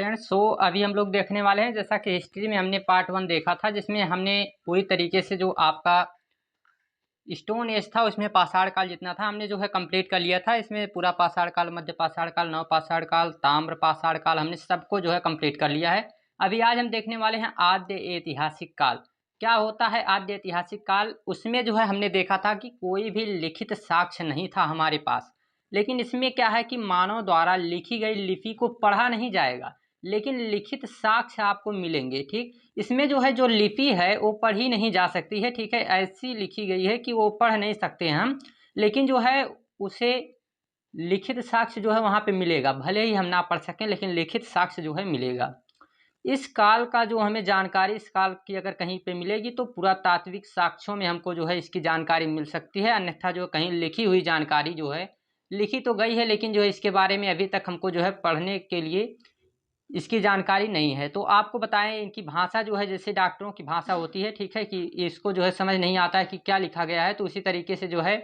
Friends, अभी हम लोग देखने वाले हैं, जैसा कि हिस्ट्री में हमने पार्ट 1 देखा था, जिसमें हमने पूरी तरीके से जो आपका स्टोन एज था उसमें पाषाण काल जितना था हमने जो है कंप्लीट कर लिया था। इसमें पूरा पाषाण काल, मध्य पाषाण काल, नव पाषाण काल, ताम्र पाषाण काल हमने सबको जो है कंप्लीट कर लिया है। अभी आज हम देखने वाले हैं आद्य ऐतिहासिक काल। क्या होता है आद्य ऐतिहासिक काल? उसमें जो है हमने देखा था कि कोई भी लिखित साक्ष्य नहीं था हमारे पास, लेकिन इसमें क्या है कि मानव द्वारा लिखी गई लिपि को पढ़ा नहीं जाएगा, लेकिन लिखित साक्ष्य आपको मिलेंगे। ठीक, इसमें जो है जो लिपि है वो पढ़ी नहीं जा सकती है। ठीक है, ऐसी लिखी गई है कि वो पढ़ नहीं सकते हैं हम, लेकिन जो है उसे लिखित साक्ष्य जो है वहाँ पे मिलेगा। भले ही हम ना पढ़ सकें, लेकिन लिखित साक्ष्य जो है मिलेगा। इस काल का जो हमें जानकारी इस काल की अगर कहीं पे मिलेगी तो पुरातात्विक साक्ष्यों में हमको जो है इसकी जानकारी मिल सकती है। अन्यथा जो कहीं लिखी हुई जानकारी जो है, लिखी तो गई है लेकिन जो है इसके बारे में अभी तक हमको जो है पढ़ने के लिए इसकी जानकारी नहीं है। तो आपको बताएं, इनकी भाषा जो है जैसे डॉक्टरों की भाषा होती है, ठीक है, कि इसको जो है समझ नहीं आता है कि क्या लिखा गया है, तो उसी तरीके से जो है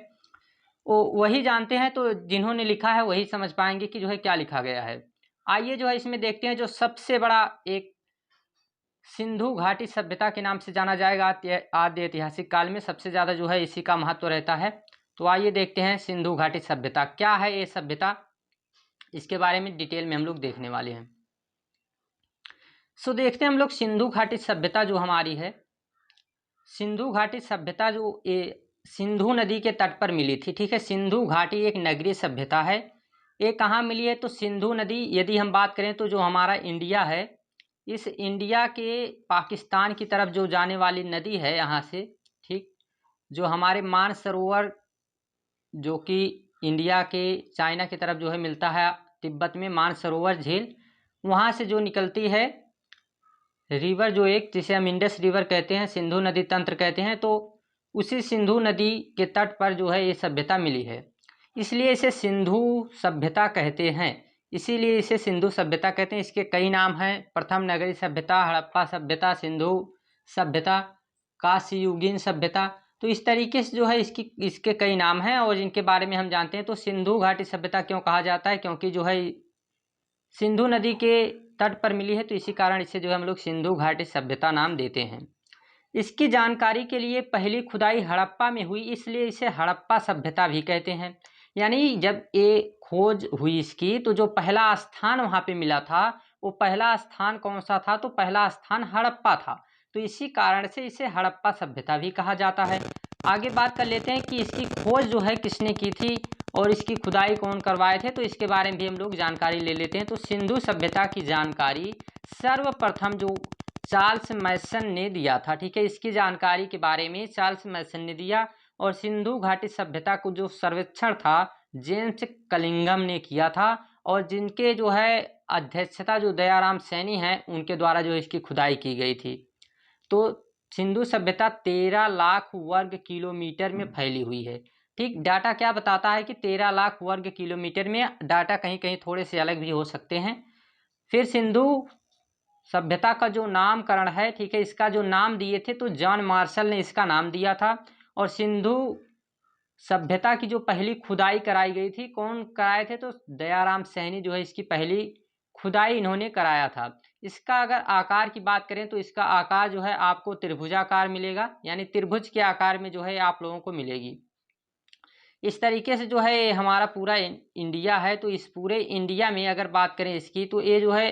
वो वही जानते हैं, तो जिन्होंने लिखा है वही समझ पाएंगे कि जो है क्या लिखा गया है। आइए जो है इसमें देखते हैं। जो सबसे बड़ा एक सिंधु घाटी सभ्यता के नाम से जाना जाएगा आद्य ऐतिहासिक काल में, सबसे ज़्यादा जो है इसी का महत्व रहता है। तो आइए देखते हैं सिंधु घाटी सभ्यता क्या है। ये सभ्यता, इसके बारे में डिटेल में हम लोग देखने वाले हैं। देखते हैं हम लोग सिंधु घाटी सभ्यता जो हमारी है। सिंधु घाटी सभ्यता जो ये सिंधु नदी के तट पर मिली थी। ठीक है, सिंधु घाटी एक नगरीय सभ्यता है। ये कहाँ मिली है? तो सिंधु नदी, यदि हम बात करें तो जो हमारा इंडिया है, इस इंडिया के पाकिस्तान की तरफ जो जाने वाली नदी है यहाँ से, ठीक, जो हमारे मानसरोवर जो कि इंडिया के चाइना की तरफ जो है मिलता है, तिब्बत में मानसरोवर झील, वहाँ से जो निकलती है रिवर, जो एक जिसे हम इंडस रिवर कहते हैं, सिंधु नदी तंत्र कहते हैं, तो उसी सिंधु नदी के तट पर जो है ये सभ्यता मिली है। इसलिए इसे सिंधु सभ्यता कहते हैं। इसीलिए इसे सिंधु सभ्यता कहते हैं। इसके कई नाम हैं। प्रथम नगरीय सभ्यता, हड़प्पा सभ्यता, सिंधु सभ्यता, कांस्ययुगीन सभ्यता। तो इस तरीके से जो है इसके कई नाम हैं और इनके बारे में हम जानते हैं। तो सिंधु घाटी सभ्यता क्यों कहा जाता है? क्योंकि जो है सिंधु नदी के तट पर मिली है, तो इसी कारण इसे जो है हम लोग सिंधु घाटी सभ्यता नाम देते हैं। इसकी जानकारी के लिए पहली खुदाई हड़प्पा में हुई, इसलिए इसे हड़प्पा सभ्यता भी कहते हैं। यानी जब ये खोज हुई इसकी, तो जो पहला स्थान वहाँ पे मिला था, वो पहला स्थान कौन सा था? तो पहला स्थान हड़प्पा था। तो इसी कारण से इसे हड़प्पा सभ्यता भी कहा जाता है। आगे बात कर लेते हैं कि इसकी खोज जो है किसने की थी और इसकी खुदाई कौन करवाए थे, तो इसके बारे में भी हम लोग जानकारी ले लेते हैं। तो सिंधु सभ्यता की जानकारी सर्वप्रथम जो चार्ल्स मैसन ने दिया था। ठीक है, इसकी जानकारी के बारे में चार्ल्स मैसन ने दिया। और सिंधु घाटी सभ्यता को जो सर्वेक्षण था जेम्स कलिंगम ने किया था, और जिनके जो है अध्यक्षता जो दयाराम सैनी हैं उनके द्वारा जो इसकी खुदाई की गई थी। तो सिंधु सभ्यता 13 लाख वर्ग किलोमीटर में फैली हुई है। ठीक, डाटा क्या बताता है कि 13 लाख वर्ग किलोमीटर में। डाटा कहीं कहीं थोड़े से अलग भी हो सकते हैं। फिर सिंधु सभ्यता का जो नामकरण है, ठीक है, इसका जो नाम दिए थे तो जॉन मार्शल ने इसका नाम दिया था। और सिंधु सभ्यता की जो पहली खुदाई कराई गई थी, कौन कराए थे? तो दयाराम सैनी जो है इसकी पहली खुदाई इन्होंने कराया था। इसका अगर आकार की बात करें तो इसका आकार जो है आपको त्रिभुजाकार मिलेगा, यानी त्रिभुज के आकार में जो है आप लोगों को मिलेगी। इस तरीके से जो है हमारा पूरा इंडिया है, तो इस पूरे इंडिया में अगर बात करें इसकी, तो ये जो है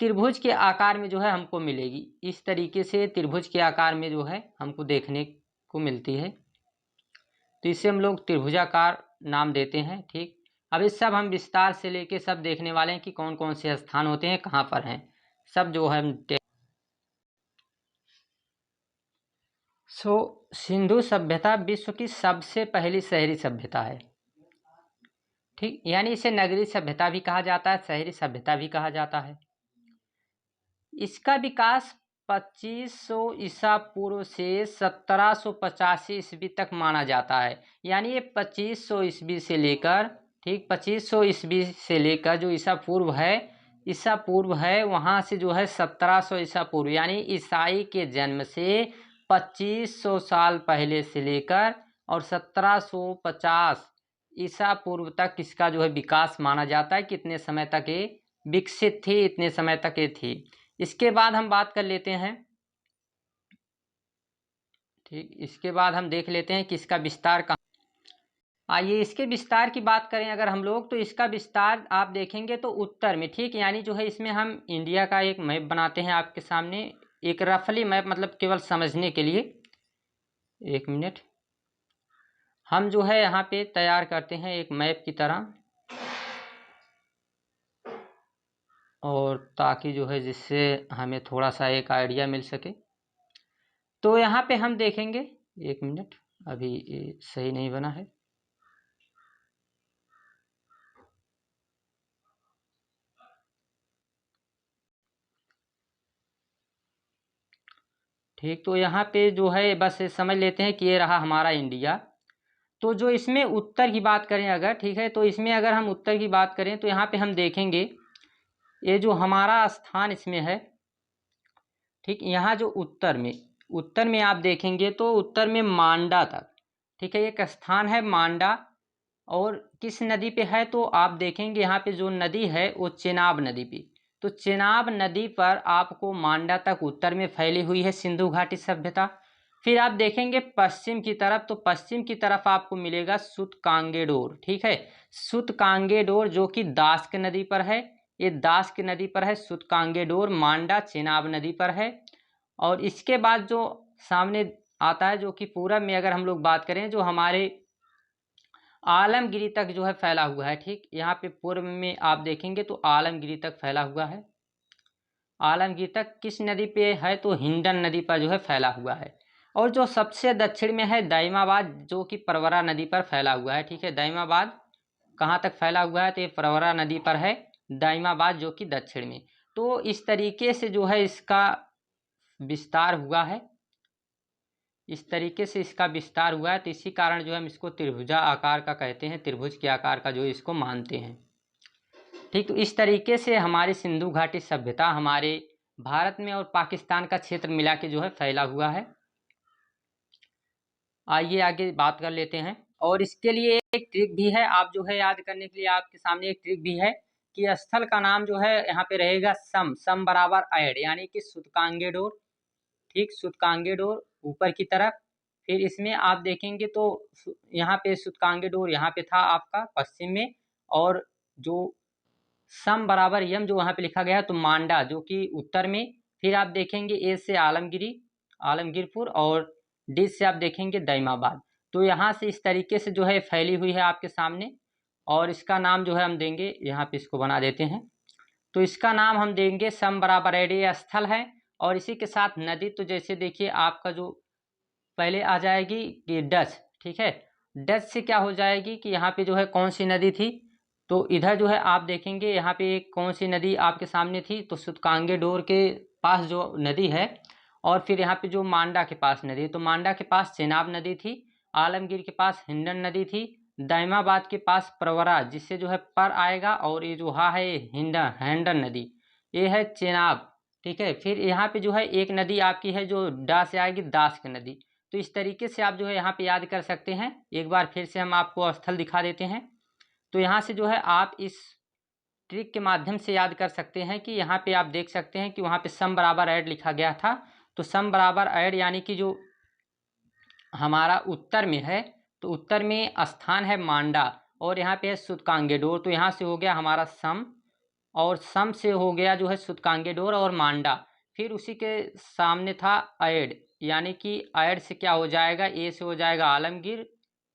त्रिभुज के आकार में जो है हमको मिलेगी। इस तरीके से त्रिभुज के आकार में जो है हमको देखने को मिलती है, तो इसे हम लोग त्रिभुजाकार नाम देते हैं। ठीक, अब इस सब हम विस्तार से लेके सब देखने वाले हैं कि कौन कौन से स्थान होते हैं, कहाँ पर हैं, सब जो है सिंधु सभ्यता विश्व की सबसे पहली शहरी सभ्यता है। ठीक, यानी इसे नगरीय सभ्यता भी कहा जाता है, शहरी सभ्यता भी कहा जाता है। इसका विकास 2500 ईसा पूर्व से 1785 ईस्वी तक माना जाता है। यानी ये 2500 ईस्वी से लेकर, ठीक, 2500 ईस्वी से लेकर जो ईसा पूर्व है वहाँ से जो है 1700 ईसा पूर्व, यानी ईसाई के जन्म से 2500 साल पहले से लेकर और 1750 ईसा पूर्व तक इसका जो है विकास माना जाता है। कितने समय तक? ये विकसित थी, इतने समय तक ये थी। इसके बाद हम बात कर लेते हैं, ठीक, इसके बाद हम देख लेते हैं कि इसका विस्तार कहाँ। आइए इसके विस्तार की बात करें अगर हम लोग, तो इसका विस्तार आप देखेंगे तो उत्तर में, ठीक, यानी जो है इसमें हम इंडिया का एक मैप बनाते हैं आपके सामने, एक रफली मैप, मतलब केवल समझने के लिए। एक मिनट, हम जो है यहाँ पे तैयार करते हैं एक मैप की तरह, और ताकि जो है जिससे हमें थोड़ा सा एक आइडिया मिल सके। तो यहाँ पे हम देखेंगे, एक मिनट, अभी ये सही नहीं बना है। ठीक, तो यहाँ पे जो है बस समझ लेते हैं कि ये रहा हमारा इंडिया। तो जो इसमें उत्तर की बात करें अगर, ठीक है, तो इसमें अगर हम उत्तर की बात करें तो यहाँ पे हम देखेंगे ये जो हमारा स्थान इसमें है, ठीक, यहाँ जो उत्तर में आप देखेंगे तो उत्तर में मांडा तक, ठीक है, एक स्थान है मांडा। और किस नदी पे है, तो आप देखेंगे यहाँ पे जो नदी है वो चेनाब नदी पे। तो चेनाब नदी पर आपको मांडा तक उत्तर में फैली हुई है सिंधु घाटी सभ्यता। फिर आप देखेंगे पश्चिम की तरफ, तो पश्चिम की तरफ आपको मिलेगा सूतकांगेडोर, ठीक है, सूतकांगेडोर जो कि दास्क नदी पर है, ये दास्क नदी पर है सूतकांगेडोर, मांडा चेनाब नदी पर है। और इसके बाद जो सामने आता है, जो कि पूरब में अगर हम लोग बात करें, जो हमारे आलमगिरी तक जो है फैला हुआ है, ठीक, यहाँ पे पूर्व में आप देखेंगे तो आलमगिरी तक फैला हुआ है। आलमगिरी तक किस नदी पे है, तो हिंडन नदी पर जो है फैला हुआ है। और जो सबसे दक्षिण में है दाइमाबाद, जो कि प्रवरा नदी पर फैला हुआ है, ठीक है, दाइमाबाद कहाँ तक फैला हुआ है, तो ये प्रवरा नदी पर है दाइमाबाद, जो कि दक्षिण में। तो इस तरीके से जो है इसका विस्तार हुआ है, इस तरीके से इसका विस्तार हुआ है। तो इसी कारण जो हम इसको त्रिभुजा आकार का कहते हैं, त्रिभुज के आकार का जो इसको मानते हैं, ठीक। तो इस तरीके से हमारी सिंधु घाटी सभ्यता हमारे भारत में और पाकिस्तान का क्षेत्र मिला के जो है फैला हुआ है। आइए आगे बात कर लेते हैं। और इसके लिए एक ट्रिक भी है, आप जो है याद करने के लिए आपके सामने एक ट्रिक भी है कि स्थल का नाम जो है यहाँ पे रहेगा सम बराबर ऐड, यानी कि सूतकांगेडोर, ठीक, सूतकांगेडोर ऊपर की तरफ। फिर इसमें आप देखेंगे तो यहाँ पे सूतकांगेडोर यहाँ पे था आपका पश्चिम में, और जो सम बराबर यम जो वहाँ पे लिखा गया है, तो मांडा जो कि उत्तर में। फिर आप देखेंगे ए से आलमगीरपुर, और डी से आप देखेंगे दाइमाबाद। तो यहाँ से इस तरीके से जो है फैली हुई है आपके सामने। और इसका नाम जो है हम देंगे, यहाँ पे इसको बना देते हैं, तो इसका नाम हम देंगे सम बराबर एड, ये स्थल है। और इसी के साथ नदी, तो जैसे देखिए आपका जो पहले आ जाएगी कि डच, ठीक है, डच से क्या हो जाएगी कि यहाँ पे जो है कौन सी नदी थी, तो इधर जो है आप देखेंगे यहाँ पे एक कौन सी नदी आपके सामने थी, तो सूतकांगेडोर के पास जो नदी है। और फिर यहाँ पे जो मांडा के पास नदी, तो मांडा के पास चेनाब नदी थी, आलमगीर के पास हिंडन नदी थी, दाइमाबाद के पास प्रवरा, जिससे जो है पर आएगा, और ये जो हा है हैंडन नदी, ये है चेनाब, ठीक है। फिर यहाँ पे जो है एक नदी आपकी है जो डा से आएगी, दास्क नदी। तो इस तरीके से आप जो है यहाँ पे याद कर सकते हैं। एक बार फिर से हम आपको स्थल दिखा देते हैं। तो यहाँ से जो है आप इस ट्रिक के माध्यम से याद कर सकते हैं कि यहाँ पे आप देख सकते हैं कि वहाँ पे सम बराबर ऐड लिखा गया था। तो सम बराबर ऐड यानी कि जो हमारा उत्तर में है, तो उत्तर में स्थान है मांडा, और यहाँ पे है सूतकांगेडोर। तो यहाँ से हो गया हमारा सम, और सम से हो गया जो है सूतकांगेडोर और मांडा। फिर उसी के सामने था ऐड, यानी कि ऐड से क्या हो जाएगा, ए से हो जाएगा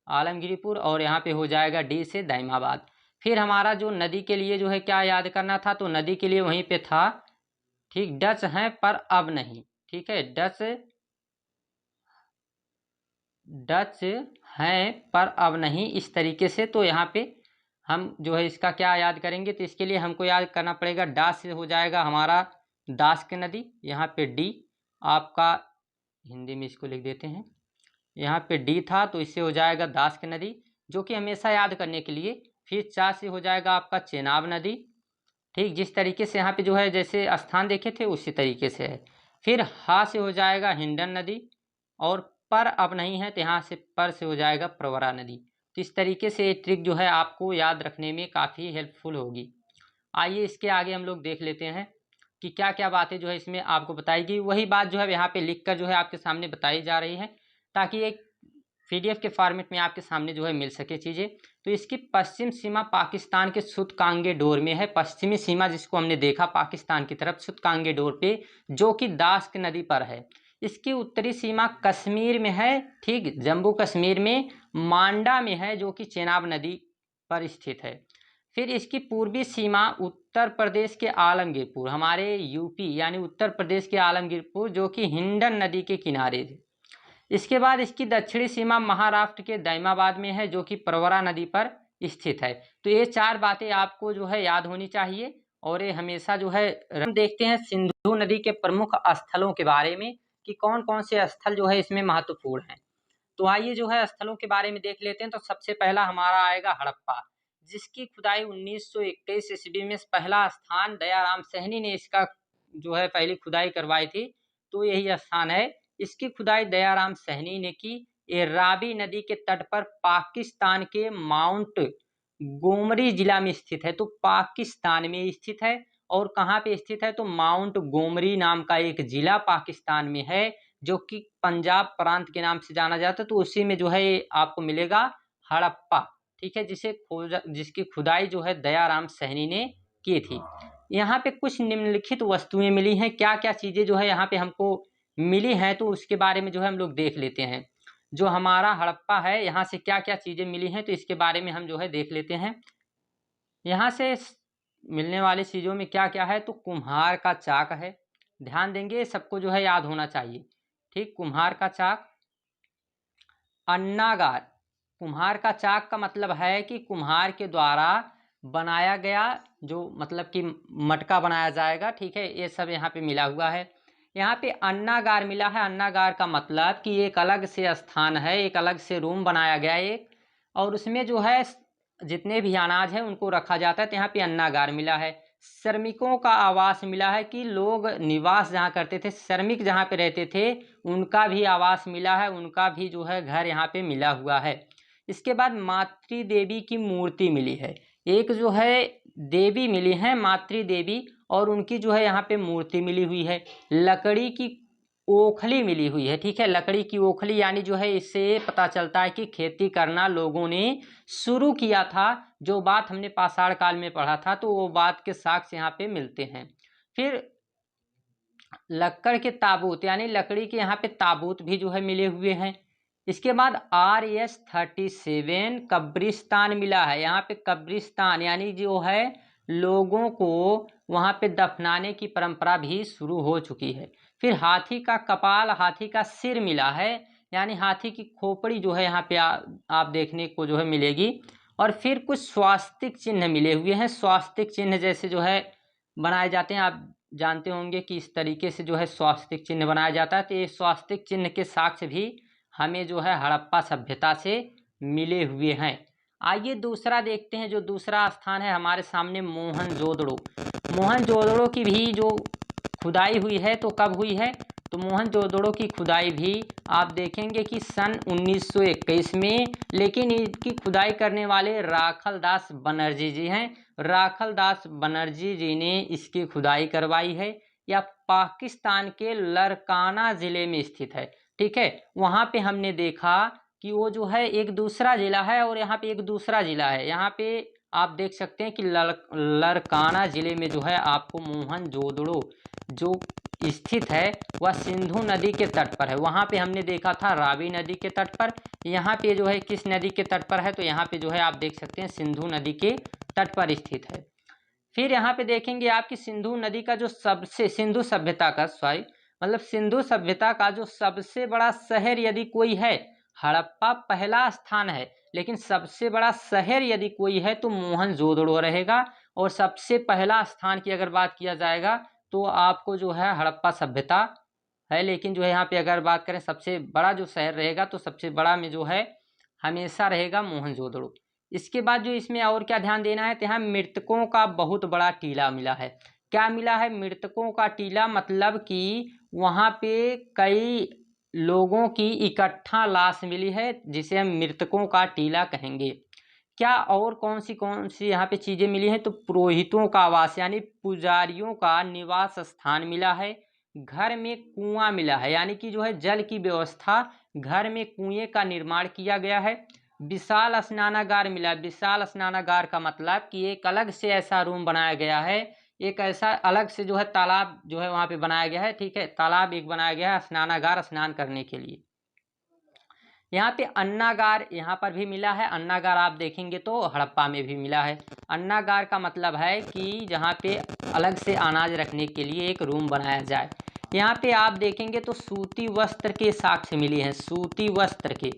आलमगीरपुर, और यहाँ पे हो जाएगा डी से दाइमाबाद। फिर हमारा जो नदी के लिए जो है क्या याद करना था, तो नदी के लिए वहीं पे था, ठीक, डच हैं पर अब नहीं, ठीक है, डच हैं पर अब नहीं, इस तरीके से। तो यहाँ पे हम जो है इसका क्या याद करेंगे, तो इसके लिए हमको याद करना पड़ेगा, डा से हो जाएगा हमारा दास्क नदी, यहाँ पे डी आपका, हिंदी में इसको लिख देते हैं, यहाँ पे डी था, तो इससे हो जाएगा दास्क नदी, जो कि हमेशा याद करने के लिए। फिर चा से हो जाएगा आपका चेनाब नदी, ठीक, जिस तरीके से यहाँ पे जो है जैसे स्थान देखे थे उसी तरीके से है। फिर हा से हो जाएगा हिंडन नदी, और पर अब नहीं है, तो यहाँ से पर से हो जाएगा प्रवरा नदी। तो इस तरीके से ये ट्रिक जो है आपको याद रखने में काफ़ी हेल्पफुल होगी। आइए इसके आगे हम लोग देख लेते हैं कि क्या क्या बातें जो है इसमें आपको बताएगी। वही बात जो है यहाँ पे लिख कर जो है आपके सामने बताई जा रही है, ताकि एक PDF के फॉर्मेट में आपके सामने जो है मिल सके चीज़ें। तो इसकी पश्चिम सीमा पाकिस्तान के सुतकांगे डोर में है। पश्चिमी सीमा जिसको हमने देखा पाकिस्तान की तरफ सुतकांगे डोर पे, जो कि दास्क नदी पर है। इसकी उत्तरी सीमा कश्मीर में है, ठीक, जम्मू कश्मीर में मांडा में है, जो कि चेनाब नदी पर स्थित है। फिर इसकी पूर्वी सीमा उत्तर प्रदेश के आलमगीरपुर, हमारे यूपी यानी उत्तर प्रदेश के आलमगीरपुर, जो कि हिंडन नदी के किनारे है। इसके बाद इसकी दक्षिणी सीमा महाराष्ट्र के दैमाबाद में है, जो कि प्रवरा नदी पर स्थित है। तो ये 4 बातें आपको जो है याद होनी चाहिए, और ये हमेशा जो है। हम देखते हैं सिंधु नदी के प्रमुख स्थलों के बारे में कि कौन कौन से स्थल जो है इसमें महत्वपूर्ण हैं। तो आइए जो है स्थलों के बारे में देख लेते हैं। तो सबसे पहला हमारा आएगा हड़प्पा, जिसकी खुदाई 1921 ईस्वी में पहला स्थान दयाराम सहनी ने इसका जो है पहली खुदाई करवाई थी। तो यही स्थान है, इसकी खुदाई दयाराम सहनी ने की। ये रावी नदी के तट पर पाकिस्तान के माउंट गोमरी जिला में स्थित है। तो पाकिस्तान में स्थित है, और कहाँ पे स्थित है, तो माउंट गोमरी नाम का एक जिला पाकिस्तान में है, जो कि पंजाब प्रांत के नाम से जाना जाता है। तो उसी में जो है आपको मिलेगा हड़प्पा, ठीक है, जिसकी खुदाई जो है दयाराम सहनी ने की थी। यहाँ पे कुछ निम्नलिखित वस्तुएं मिली हैं। क्या क्या चीजें जो है यहाँ पे हमको मिली हैं, तो उसके बारे में जो है हम लोग देख लेते हैं। जो हमारा हड़प्पा है, यहाँ से क्या क्या चीजें मिली हैं, तो इसके बारे में हम जो है देख लेते हैं। यहाँ से मिलने वाली चीजों में क्या क्या है, तो कुम्हार का चाक है, ध्यान देंगे सबको जो है याद होना चाहिए, ठीक, कुम्हार का चाक। अन्नागार, कुम्हार का चाक का मतलब है कि कुम्हार के द्वारा बनाया गया जो मतलब कि मटका बनाया जाएगा, ठीक है, ये सब यहाँ पे मिला हुआ है। यहाँ पे अन्नागार मिला है। अन्नागार का मतलब कि एक अलग से स्थान है, एक अलग से रूम बनाया गया एक, और उसमें जो है जितने भी अनाज है उनको रखा जाता है। तो यहाँ पे अन्नागार मिला है। श्रमिकों का आवास मिला है, कि लोग निवास जहाँ करते थे, श्रमिक जहाँ पे रहते थे उनका भी आवास मिला है, उनका भी जो है घर यहाँ पे मिला हुआ है। इसके बाद मातृ देवी की मूर्ति मिली है। एक जो है देवी मिली है मातृ देवी, और उनकी जो है यहाँ पे मूर्ति मिली हुई है। लकड़ी की ओखली मिली हुई है, ठीक है, लकड़ी की ओखली, यानी जो है इससे पता चलता है कि खेती करना लोगों ने शुरू किया था। जो बात हमने पाषाण काल में पढ़ा था, तो वो बात के साक्ष्य यहाँ पे मिलते हैं। फिर लक्कड़ के ताबूत, यानी लकड़ी के यहाँ पे ताबूत भी जो है मिले हुए हैं। इसके बाद RS-37 कब्रिस्तान मिला है। यहाँ पे कब्रिस्तान यानी जो है लोगों को वहाँ पे दफनाने की परंपरा भी शुरू हो चुकी है। फिर हाथी का कपाल, हाथी का सिर मिला है, यानी हाथी की खोपड़ी जो है यहाँ पे आप देखने को जो है मिलेगी। और फिर कुछ स्वास्तिक चिन्ह मिले हुए हैं। स्वास्तिक चिन्ह जैसे जो है बनाए जाते हैं, आप जानते होंगे कि इस तरीके से जो है स्वास्तिक चिन्ह बनाया जाता है। तो ये स्वास्तिक चिन्ह के साक्ष्य भी हमें जो है हड़प्पा सभ्यता से मिले हुए हैं। आइए दूसरा देखते हैं। जो दूसरा स्थान है हमारे सामने मोहनजोदड़ो। मोहनजोदड़ो की भी जो खुदाई हुई है, तो कब हुई है, तो मोहनजोदड़ो की खुदाई भी आप देखेंगे कि सन 1921 में, लेकिन इनकी खुदाई करने वाले राखलदास बनर्जी जी हैं। राखलदास बनर्जी जी ने इसकी खुदाई करवाई है। यह पाकिस्तान के लरकाना ज़िले में स्थित है, ठीक है। वहाँ पे हमने देखा कि वो जो है एक दूसरा ज़िला है, और यहाँ पे एक दूसरा ज़िला है। यहाँ पे आप देख सकते हैं कि लरकाना ज़िले में जो है आपको मोहनजोदड़ो जो स्थित है वह सिंधु नदी के तट पर है। वहाँ पे हमने देखा था रावी नदी के तट पर। यहाँ पे जो है किस नदी के तट पर है, तो यहाँ पे जो है आप देख सकते हैं सिंधु नदी के तट पर स्थित है। फिर यहाँ पे देखेंगे आपकी सिंधु नदी का जो सबसे सिंधु सभ्यता का मतलब सिंधु सभ्यता का जो सबसे बड़ा शहर यदि कोई है, हड़प्पा पहला स्थान है, लेकिन सबसे बड़ा शहर यदि कोई है तो मोहनजोदड़ो रहेगा। और सबसे पहला स्थान की अगर बात किया जाएगा तो आपको जो है हड़प्पा सभ्यता है, लेकिन जो है यहाँ पे अगर बात करें सबसे बड़ा जो शहर रहेगा, तो सबसे बड़ा में जो है हमेशा रहेगा मोहनजोदड़ो। इसके बाद जो इसमें और क्या ध्यान देना है, तो यहाँ मृतकों का बहुत बड़ा टीला मिला है। क्या मिला है, मृतकों का टीला, मतलब कि वहाँ पे कई लोगों की इकट्ठा लाश मिली है, जिसे हम मृतकों का टीला कहेंगे। क्या और कौन सी यहाँ पे चीज़ें मिली हैं? तो पुरोहितों का आवास यानी पुजारियों का निवास स्थान मिला है। घर में कुआं मिला है यानी कि जो है जल की व्यवस्था, घर में कुएं का निर्माण किया गया है। विशाल स्नानागार मिला। विशाल स्नानागार का मतलब कि एक अलग से ऐसा रूम बनाया गया है, एक ऐसा अलग से जो है तालाब जो है वहाँ पे बनाया गया है, ठीक है, तालाब एक बनाया गया है स्नानागार, स्नान करने के लिए। यहाँ पे अन्नागार यहाँ पर भी मिला है। अन्नागार आप देखेंगे तो हड़प्पा में भी मिला है। अन्नागार का मतलब है कि जहाँ पे अलग से अनाज रखने के लिए एक रूम बनाया जाए। यहाँ पे आप देखेंगे तो सूती वस्त्र के साक्ष्य मिली हैं। सूती वस्त्र के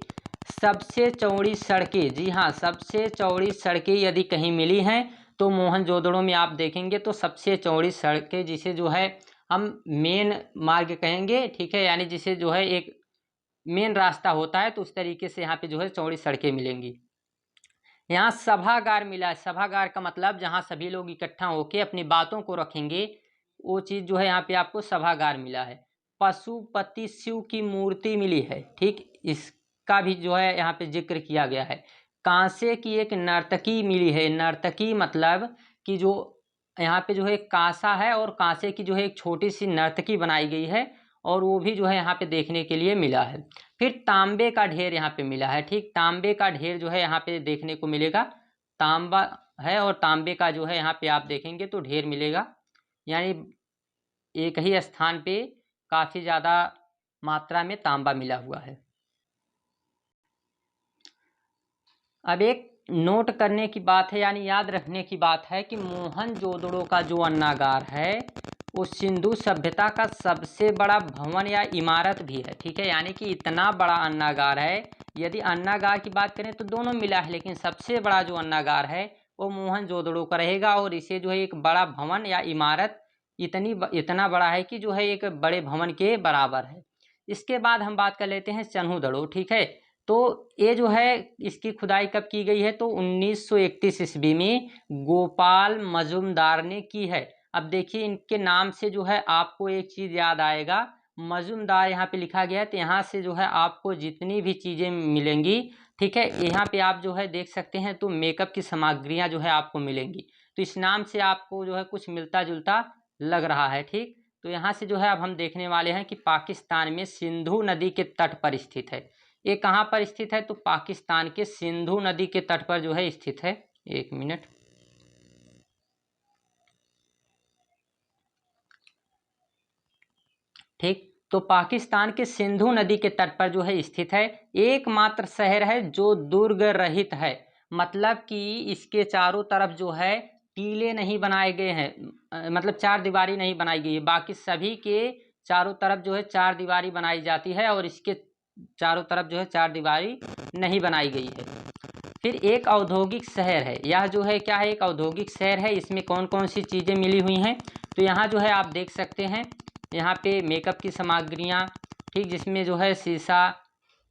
सबसे चौड़ी सड़कें, जी हाँ, सबसे चौड़ी सड़कें यदि कहीं मिली हैं तो मोहनजोदड़ो में आप देखेंगे तो सबसे चौड़ी सड़कें, जिसे जो है हम मेन मार्ग कहेंगे, ठीक है, यानी जिसे जो है एक मेन रास्ता होता है, तो उस तरीके से यहाँ पे जो है चौड़ी सड़कें मिलेंगी। यहाँ सभागार मिला है। सभागार का मतलब जहाँ सभी लोग इकट्ठा होकर अपनी बातों को रखेंगे, वो चीज़ जो है यहाँ पे आपको सभागार मिला है। पशुपति शिव की मूर्ति मिली है, ठीक, इसका भी जो है यहाँ पे जिक्र किया गया है। कांसे की एक नर्तकी मिली है। नर्तकी मतलब कि जो यहाँ पे जो है कांसा है और कांसे की जो है एक छोटी सी नर्तकी बनाई गई है, और वो भी जो है यहाँ पे देखने के लिए मिला है। फिर तांबे का ढेर यहाँ पे मिला है, ठीक, तांबे का ढेर जो है यहाँ पे देखने को मिलेगा। तांबा है और तांबे का जो है यहाँ पे आप देखेंगे तो ढेर मिलेगा, यानी एक ही स्थान पे काफ़ी ज़्यादा मात्रा में तांबा मिला हुआ है। अब एक नोट करने की बात है, यानी याद रखने की बात है कि मोहनजोदड़ो का जो अन्नागार है वो सिंधु सभ्यता का सबसे बड़ा भवन या इमारत भी है, ठीक है, यानी कि इतना बड़ा अन्नागार है। यदि अन्नागार की बात करें तो दोनों मिला है, लेकिन सबसे बड़ा जो अन्नागार है वो मोहनजोदड़ो का रहेगा, और इसे जो है एक बड़ा भवन या इमारत इतना बड़ा है कि जो है एक बड़े भवन के बराबर है। इसके बाद हम बात कर लेते हैं चन्हुदड़ो, ठीक है। तो ये जो है इसकी खुदाई कब की गई है? तो 1931 ईस्वी में गोपाल मजुमदार ने की है। अब देखिए इनके नाम से जो है आपको एक चीज़ याद आएगा, मजुमदार यहाँ पे लिखा गया है, तो यहाँ से जो है आपको जितनी भी चीज़ें मिलेंगी, ठीक है, यहाँ पे आप जो है देख सकते हैं तो मेकअप की सामग्रियाँ जो है आपको मिलेंगी। तो इस नाम से आपको जो है कुछ मिलता जुलता लग रहा है, ठीक। तो यहाँ से जो है अब हम देखने वाले हैं कि पाकिस्तान में सिंधु नदी के तट पर स्थित है। ये कहाँ पर स्थित है? तो पाकिस्तान के सिंधु नदी के तट पर जो है स्थित है। एक मिनट, ठीक, तो पाकिस्तान के सिंधु नदी के तट पर जो है स्थित है। एकमात्र शहर है जो दुर्ग रहित है, मतलब कि इसके चारों तरफ जो है टीले नहीं बनाए गए हैं, मतलब चार दीवारी नहीं बनाई गई है। बाकी सभी के चारों तरफ जो है चार दीवारी बनाई जाती है, और इसके चारों तरफ जो है चार दीवारी नहीं बनाई गई है। फिर एक औद्योगिक शहर है। यह जो है क्या है? एक औद्योगिक शहर है। इसमें कौन कौन सी चीज़ें मिली हुई हैं? तो यहाँ जो है आप देख सकते हैं, यहाँ पे मेकअप की सामग्रियाँ, ठीक, जिसमें जो है शीशा,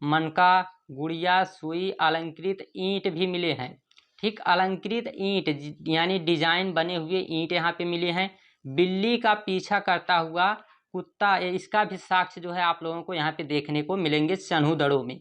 मनका, गुड़िया, सुई, अलंकृत ईंट भी मिले हैं, ठीक, अलंकृत ईंट यानी डिजाइन बने हुए ईंट यहाँ पे मिले हैं। बिल्ली का पीछा करता हुआ कुत्ता, इसका भी साक्ष्य जो है आप लोगों को यहाँ पे देखने को मिलेंगे चन्हुदड़ो में।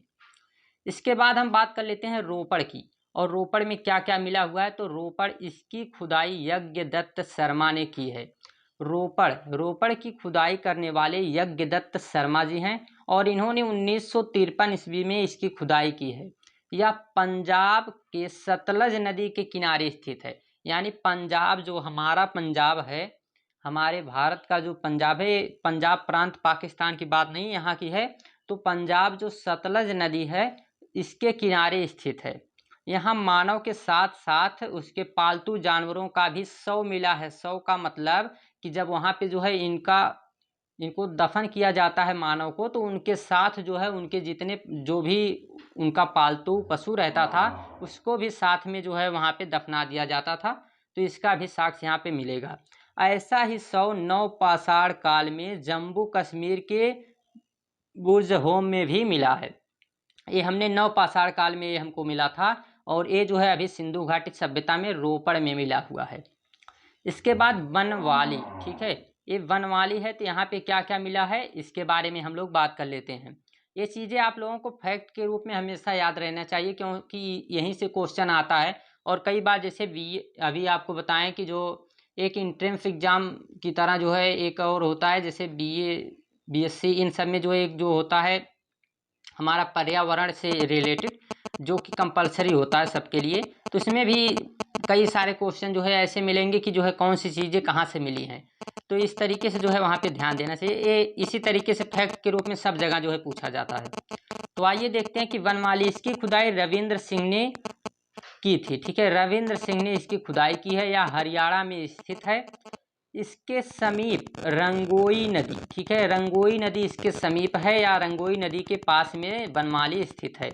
इसके बाद हम बात कर लेते हैं रोपड़ की, और रोपड़ में क्या क्या मिला हुआ है। तो रोपड़, इसकी खुदाई यज्ञदत्त शर्मा ने की है। रोपड़ की खुदाई करने वाले यज्ञदत्त शर्मा जी हैं, और इन्होंने 1953 ईस्वी में इसकी खुदाई की है। यह पंजाब के सतलज नदी के किनारे स्थित है, यानी पंजाब जो हमारा पंजाब है, हमारे भारत का जो पंजाब है, पंजाब प्रांत पाकिस्तान की बात नहीं यहाँ की है, तो पंजाब जो सतलज नदी है इसके किनारे स्थित है। यहाँ मानव के साथ साथ उसके पालतू जानवरों का भी शव मिला है। शव का मतलब कि जब वहाँ पे जो है इनको दफन किया जाता है मानव को, तो उनके साथ जो है उनके जितने जो भी उनका पालतू पशु रहता था उसको भी साथ में जो है वहाँ पे दफना दिया जाता था। तो इसका भी साक्ष्य यहाँ पे मिलेगा। ऐसा ही शव नवपाषाण काल में जम्मू कश्मीर के बुर्ज होम में भी मिला है। ये हमने नवपाषाण काल में ये हमको मिला था, और ये जो है अभी सिंधु घाटी सभ्यता में रोपड़ में मिला हुआ है। इसके बाद वनवाली, ठीक है, ये वनवाली है। तो यहाँ पे क्या क्या मिला है इसके बारे में हम लोग बात कर लेते हैं। ये चीज़ें आप लोगों को फैक्ट के रूप में हमेशा याद रहना चाहिए, क्योंकि यहीं से क्वेश्चन आता है और कई बार जैसे अभी आपको बताएं कि जो एक इंट्रेंस एग्जाम की तरह जो है एक और होता है, जैसे BA BSc इन सब में जो एक जो होता है हमारा पर्यावरण से रिलेटेड, जो कि कंपलसरी होता है सबके लिए, तो इसमें भी कई सारे क्वेश्चन जो है ऐसे मिलेंगे कि जो है कौन सी चीज़ें कहाँ से मिली हैं। तो इस तरीके से जो है वहाँ पे ध्यान देना चाहिए। ये इसी तरीके से फैक्ट के रूप में सब जगह जो है पूछा जाता है। तो आइए देखते हैं कि वनमाली, इसकी खुदाई रविंद्र सिंह ने की थी। ठीक है, रविंद्र सिंह ने इसकी खुदाई की है, या हरियाणा में स्थित है। इसके समीप रंगोई नदी, ठीक है, रंगोई नदी इसके समीप है या रंगोई नदी के पास में वनमाली स्थित है।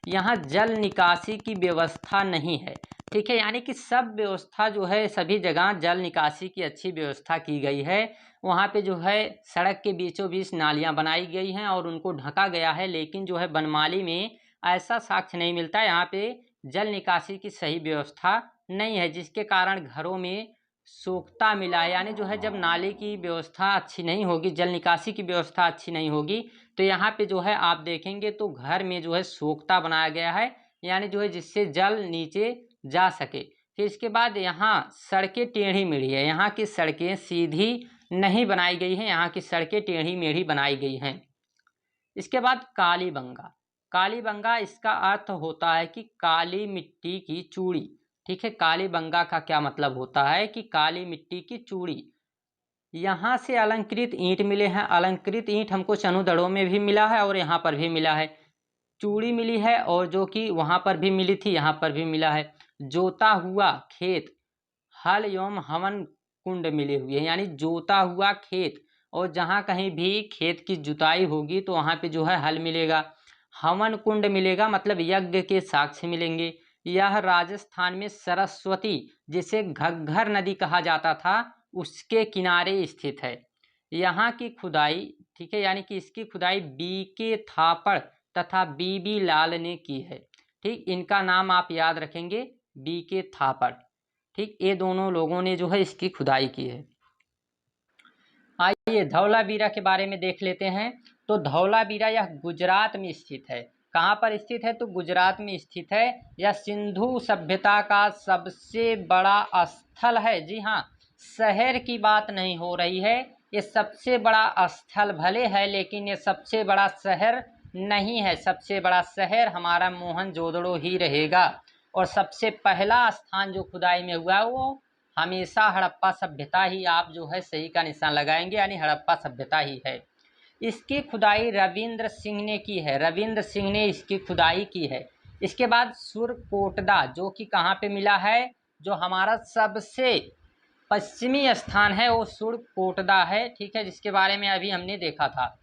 यहाँ जल निकासी की व्यवस्था नहीं है। ठीक है, यानी कि सब व्यवस्था जो है सभी जगह जल निकासी की अच्छी व्यवस्था की गई है। वहाँ पे जो है सड़क के बीचों बीच नालियाँ बनाई गई हैं और उनको ढका गया है, लेकिन जो है वनमाली में ऐसा साक्ष्य नहीं मिलता। यहाँ पे जल निकासी की सही व्यवस्था नहीं है, जिसके कारण घरों में सोखता मिला है। यानी जो है जब नाले की व्यवस्था अच्छी नहीं होगी, जल निकासी की व्यवस्था अच्छी नहीं होगी, तो यहाँ पे जो है आप देखेंगे तो घर में जो है सोखता बनाया गया है, यानी जो है जिससे जल नीचे जा सके। फिर इसके बाद यहाँ सड़कें टेढ़ी मेढ़ी है, यहाँ की सड़कें सीधी नहीं बनाई गई हैं, यहाँ की सड़कें टेढ़ी मेढ़ी बनाई गई हैं। इसके बाद कालीबंगा, कालीबंगा इसका अर्थ होता है कि काली मिट्टी की चूड़ी। ठीक है, कालीबंगा का क्या मतलब होता है कि काली मिट्टी की चूड़ी। यहाँ से अलंकृत ईंट मिले हैं, अलंकृत ईंट हमको चनुदड़ों में भी मिला है और यहाँ पर भी मिला है। चूड़ी मिली है और जो कि वहाँ पर भी मिली थी, यहाँ पर भी मिला है। जोता हुआ खेत, हल एवं हवन कुंड मिले हुए हैं, यानी जोता हुआ खेत, और जहाँ कहीं भी खेत की जुताई होगी तो वहाँ पे जो है हल मिलेगा। हवन कुंड मिलेगा, मतलब यज्ञ के साक्ष्य मिलेंगे। यह राजस्थान में सरस्वती, जिसे घग्घर नदी कहा जाता था, उसके किनारे स्थित है। यहाँ की खुदाई, ठीक है, यानी कि इसकी खुदाई BK थापड़ तथा BB लाल ने की है। ठीक, इनका नाम आप याद रखेंगे, BK थापड़। ठीक, ये दोनों लोगों ने जो है इसकी खुदाई की है। आइए धौलावीरा के बारे में देख लेते हैं। तो धौलावीरा यह गुजरात में स्थित है। कहाँ पर स्थित है? तो गुजरात में स्थित है। यह सिंधु सभ्यता का सबसे बड़ा स्थल है। जी हाँ, शहर की बात नहीं हो रही है, ये सबसे बड़ा स्थल भले है लेकिन ये सबसे बड़ा शहर नहीं है। सबसे बड़ा शहर हमारा मोहनजोदड़ो ही रहेगा। और सबसे पहला स्थान जो खुदाई में हुआ है वो हमेशा हड़प्पा सभ्यता ही आप जो है सही का निशान लगाएंगे, यानी हड़प्पा सभ्यता ही है। इसकी खुदाई रविंद्र सिंह ने की है, रविंद्र सिंह ने इसकी खुदाई की है। इसके बाद सुरकोटदा, जो कि कहाँ पे मिला है, जो हमारा सबसे पश्चिमी स्थान है वो सुरकोटदा है। ठीक है, जिसके बारे में अभी हमने देखा था।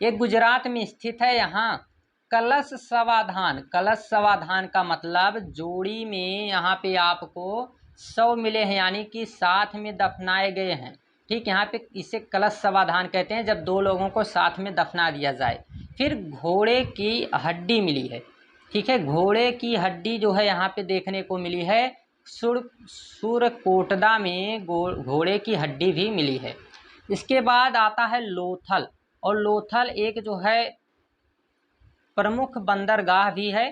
ये गुजरात में स्थित है। यहाँ कलश समाधान, कलश समाधान का मतलब जोड़ी में यहाँ पे आपको 100 मिले हैं, यानी कि साथ में दफनाए गए हैं। ठीक, यहाँ पे इसे कलश समाधान कहते हैं, जब दो लोगों को साथ में दफना दिया जाए। फिर घोड़े की हड्डी मिली है। ठीक है, घोड़े की हड्डी जो है यहाँ पे देखने को मिली है। सुरकोटदा में घोड़े की हड्डी भी मिली है। इसके बाद आता है लोथल, और लोथल एक जो है प्रमुख बंदरगाह भी है।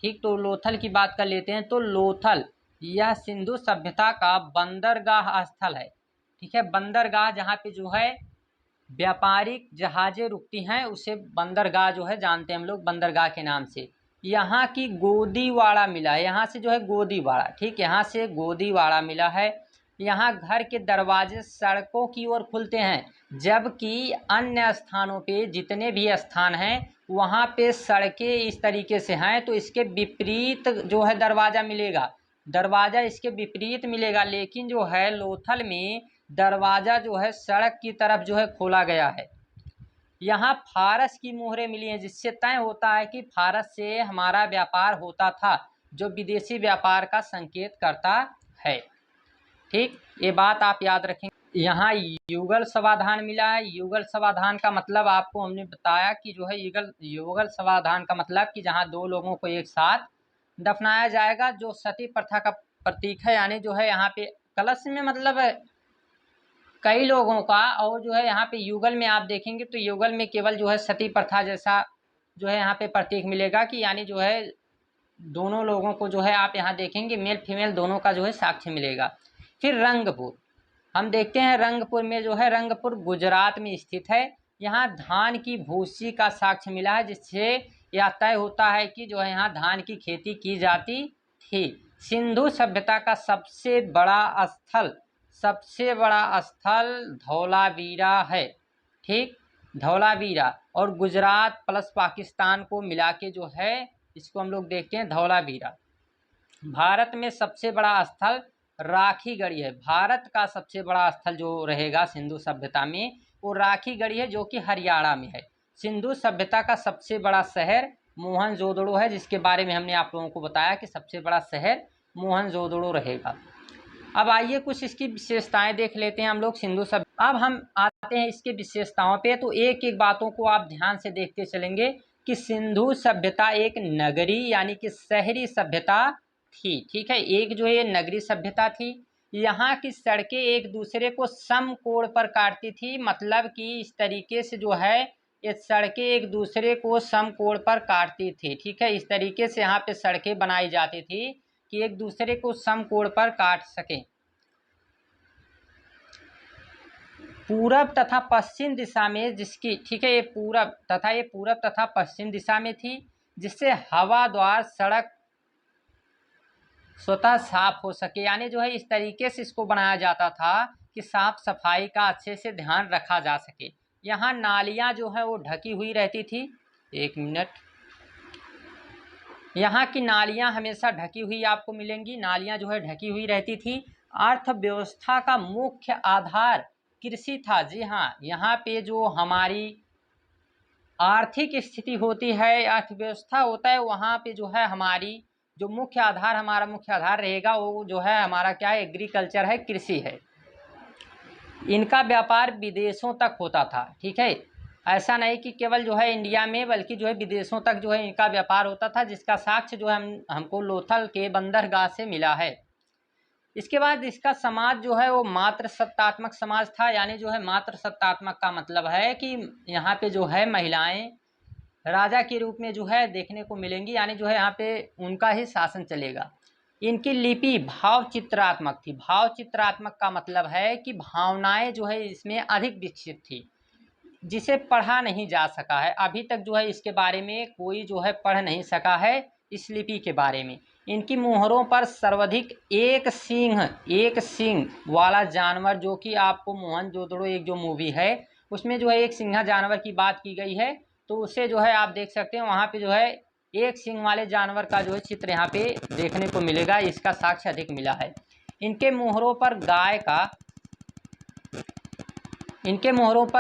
ठीक, तो लोथल की बात कर लेते हैं। तो लोथल यह सिंधु सभ्यता का बंदरगाह स्थल है। ठीक है, बंदरगाह जहाँ पे जो है व्यापारिक जहाजें रुकती हैं उसे बंदरगाह जो है जानते हैं हम लोग बंदरगाह के नाम से। यहाँ की गोदीवाड़ा मिला है, यहाँ से जो है गोदीवाड़ा, ठीक, यहाँ से गोदीवाड़ा मिला है। यहाँ घर के दरवाजे सड़कों की ओर खुलते हैं, जबकि अन्य स्थानों पे जितने भी स्थान हैं वहाँ पे सड़कें इस तरीके से हैं, तो इसके विपरीत जो है दरवाज़ा मिलेगा, दरवाज़ा इसके विपरीत मिलेगा। लेकिन जो है लोथल में दरवाज़ा जो है सड़क की तरफ जो है खोला गया है। यहाँ फारस की मोहरें मिली हैं, जिससे तय होता है कि फारस से हमारा व्यापार होता था, जो विदेशी व्यापार का संकेत करता है। ठीक, ये बात आप याद रखें। यहाँ युगल समाधान मिला है। युगल समाधान का मतलब आपको हमने बताया कि जो है युगल समाधान का मतलब कि जहाँ दो लोगों को एक साथ दफनाया जाएगा, जो सती प्रथा का प्रतीक है। यानी जो है यहाँ पे कलश में मतलब कई लोगों का, और जो है यहाँ पे युगल में आप देखेंगे तो युगल में केवल जो है सती प्रथा जैसा जो है यहाँ पे प्रतीक मिलेगा कि यानी जो है दोनों लोगों को जो है आप यहाँ देखेंगे मेल फीमेल दोनों का जो है साक्ष्य मिलेगा। फिर रंगपुर, हम देखते हैं रंगपुर में जो है, रंगपुर गुजरात में स्थित है। यहाँ धान की भूसी का साक्ष्य मिला है, जिससे यह तय होता है कि जो है यहाँ धान की खेती की जाती थी। सिंधु सभ्यता का सबसे बड़ा स्थल धौलावीरा है, ठीक, धौलावीरा। और गुजरात प्लस पाकिस्तान को मिला के जो है इसको हम लोग देखते हैं धौलावीरा। भारत में सबसे बड़ा स्थल राखीगढ़ी है। भारत का सबसे बड़ा स्थल जो रहेगा सिंधु सभ्यता में वो राखीगढ़ी है, जो कि हरियाणा में है। सिंधु सभ्यता का सबसे बड़ा शहर मोहनजोदड़ो है, जिसके बारे में हमने आप लोगों को बताया कि सबसे बड़ा शहर मोहनजोदड़ो रहेगा। अब आइए कुछ इसकी विशेषताएं देख लेते हैं हम लोग सिंधु सभ्यता। अब हम आते हैं इसके विशेषताओं पे, तो एक एक बातों को आप ध्यान से देखते चलेंगे कि सिंधु सभ्यता एक नगरी यानी कि शहरी सभ्यता थी, ठीक है। एक जो है ये नगरी सभ्यता थी। यहाँ की सड़कें एक दूसरे को समकोण पर काटती थी, मतलब कि इस तरीके से जो है ये सड़कें एक दूसरे को समकोण पर काटती थी, ठीक है। इस तरीके से यहाँ पे सड़कें बनाई जाती थी कि एक दूसरे को समकोण पर काट सकें। पूरब तथा पश्चिम दिशा में जिसकी, ठीक है, ये पूरब तथा पश्चिम दिशा में थी, जिससे हवा द्वार सड़क स्वतः साफ हो सके। यानी जो है इस तरीके से इसको बनाया जाता था कि साफ सफाई का अच्छे से ध्यान रखा जा सके। यहाँ नालियाँ जो है वो ढकी हुई रहती थी। एक मिनट, यहाँ की नालियाँ हमेशा ढकी हुई आपको मिलेंगी, नालियाँ जो है ढकी हुई रहती थी। अर्थव्यवस्था का मुख्य आधार कृषि था। जी हाँ, यहाँ पे जो हमारी आर्थिक स्थिति होती है, अर्थव्यवस्था होता है, वहाँ पे जो है हमारी जो हमारा मुख्य आधार रहेगा वो जो है हमारा क्या है, एग्रीकल्चर है, कृषि है। इनका व्यापार विदेशों तक होता था, ठीक है। ऐसा नहीं कि केवल जो है इंडिया में, बल्कि जो है विदेशों तक जो है इनका व्यापार होता था, जिसका साक्ष्य जो है हमको लोथल के बंदरगाह से मिला है। इसके बाद इसका समाज जो है वो मात्र सत्तात्मक समाज था। यानी जो है मात्र सत्तात्मक का मतलब है कि यहाँ पे जो है महिलाएं राजा के रूप में जो है देखने को मिलेंगी, यानी जो है यहाँ पे उनका ही शासन चलेगा। इनकी लिपि भाव चित्रात्मक थी। भाव चित्रात्मक का मतलब है कि भावनाएं जो है इसमें अधिक विकसित थी, जिसे पढ़ा नहीं जा सका है अभी तक। जो है इसके बारे में कोई जो है पढ़ नहीं सका है इस लिपि के बारे में। इनकी मुहरों पर सर्वाधिक एक सींग वाला जानवर, जो कि आपको मोहनजोदड़ो एक जो मूवी है उसमें जो है एक सिंहा जानवर की बात की गई है, तो उसे जो है आप देख सकते हैं वहाँ पे जो है एक सींग वाले जानवर का जो है चित्र यहाँ पे देखने को मिलेगा। इसका साक्ष्य अधिक मिला है। इनके मोहरों पर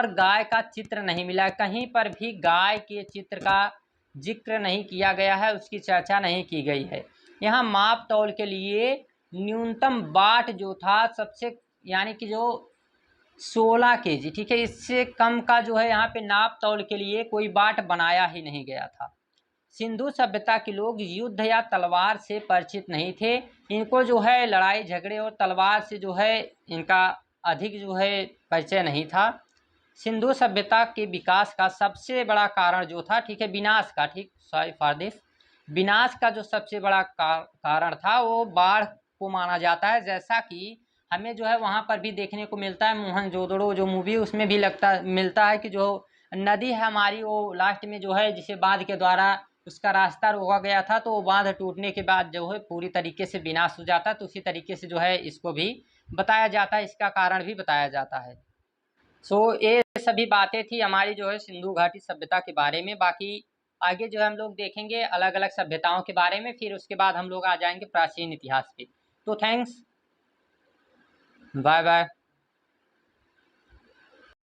गाय का चित्र नहीं मिला। कहीं पर भी गाय के चित्र का जिक्र नहीं किया गया है, उसकी चर्चा नहीं की गई है। यहाँ माप तौल के लिए न्यूनतम बाट जो था सबसे, यानी कि जो 16 kg, ठीक है, इससे कम का जो है यहाँ पे नाप तौल के लिए कोई बाट बनाया ही नहीं गया था। सिंधु सभ्यता के लोग युद्ध या तलवार से परिचित नहीं थे। इनको जो है लड़ाई झगड़े और तलवार से जो है इनका अधिक जो है परिचय नहीं था। सिंधु सभ्यता के विकास का सबसे बड़ा कारण जो था, ठीक है, विनाश का, ठीक, सॉरी फॉर दिस, विनाश का जो सबसे बड़ा कारण था वो बाढ़ को माना जाता है। जैसा कि हमें जो है वहाँ पर भी देखने को मिलता है, मोहनजोदड़ो जो मूवी उसमें भी मिलता है कि जो नदी है हमारी वो लास्ट में जो है जिसे बांध के द्वारा उसका रास्ता रोका गया था, तो वो बांध टूटने के बाद जो है पूरी तरीके से विनाश हो जाता है। तो उसी तरीके से जो है इसको भी बताया जाता है, इसका कारण भी बताया जाता है। ये सभी बातें थी हमारी जो है सिंधु घाटी सभ्यता के बारे में। बाकी आगे जो है हम लोग देखेंगे अलग अलग सभ्यताओं के बारे में, फिर उसके बाद हम लोग आ जाएंगे प्राचीन इतिहास पे। तो थैंक्स, बाय बाय।